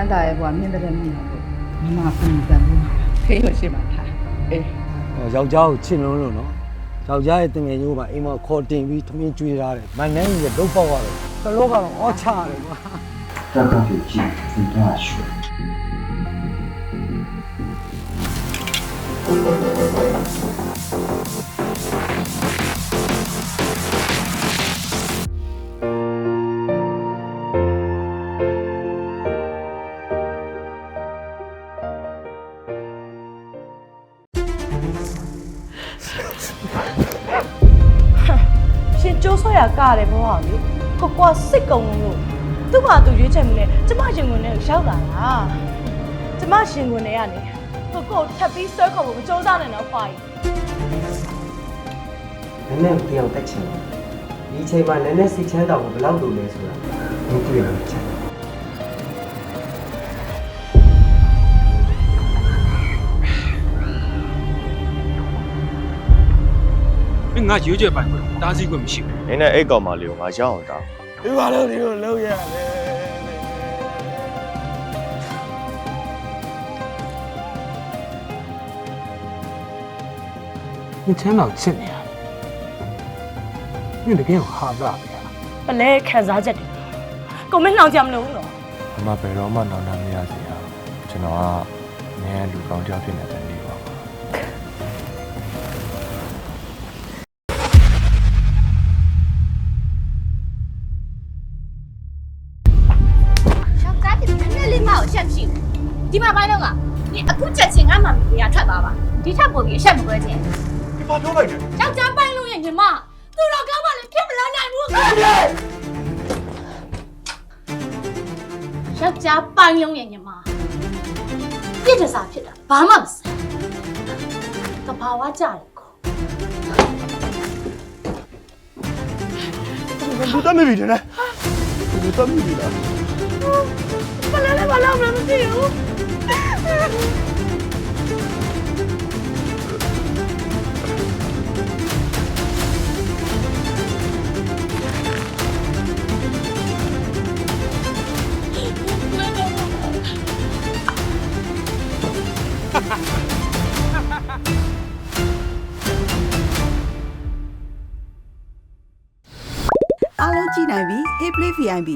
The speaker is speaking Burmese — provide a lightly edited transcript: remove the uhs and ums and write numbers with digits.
မ်းသာရဲ့ဘဝမြင့်တဲ့မြင့်အောင်လို့ညီမကူညီပံ့ပိုးဖေးရရှိမှာထားအေး ယောက်ျားကိုချစ်လုံးလို့နော်ယောက်ျားရဲ့တင်ငယ်ရိုးမှာအိမ်မှာခေါ်တင်ပြီးထမင်းကျွေးထားတယ်မနှဲကြီးတော့ပေါက်ရတယ်တလောကတော့အော်ချရတယ်ကွာ这个笔记分段学。ရှင်ကျိုးဆွဲရကားတယ်ဘဝလေကိုကွာစိတ်ကုံလို့သူ့ဘာသူရွေးချယ်မှုနဲ့ကျမရှင်ဝင်နဲ့ရောက်လာတာကျမရှင်ဝင်နဲ့ကနေကိုထပ်ပြီးဆွဲခေါ်ဖို့မကြိုးစားနဲ့တော့ခွာကြီး နည်းနည်းပြောင်းတက်ချင်တယ်ဒီအချိန်မှာနည်းနည်းစိတ်ချမ်းသာဖို့ဘယ်လောက်လိုလဲဆိုတာမသိရဘူးချင်ငါရွေးချက်ပိုင်ကိုတားဆီးခွင့်မရှိဘူး နင်းနဲ့အိတ်ကောင်မလေးကိုငါရအောင်တား ဒီဘာလို့ဒီလိုလုပ်ရလဲ 你前老7年，你得给我哈咋的呀？ ပလဲခံစားချက်တွေကိုမင်းနှောင်ကြမလို့ဘူးနော် အမဘယ်တော့မှနောင်တမရစေရကျွန်တော်ကနင်းလူကောင်းတယောက်ဖြစ်နေတဲ့နေပါမှာ 小家庭နည်းနည်းလေးမအောင်ရှက်မရှိဘူးဒီမှာပိုင်းတော့ကဒီအခုချက်ချင်းငါမှမရထွက်သွားပါဒီထက်ပိုပြီးအရှက်မကွဲခြင်း ဘာပြောလိုက်လဲ ယောက်ျားပိုင်းလို့ရဲ့ညီမသူတော့ကောင်းပါလေဖြစ်မလာနိုင်ဘူးယောက်ျားပိုင်းလုံးရဲ့ညီမပြစ်ဒစာဖြစ်တာဘာမှမစမ်းတဘာဝကြတယ်ကို လူတတ်မိပြီတဲ့လူတတ်မိပြီလား ပလဲလည်းမလုပ်လို့မသိဘူး အားလုံးကြည့်နိုင်ပြီ Hey Play VIP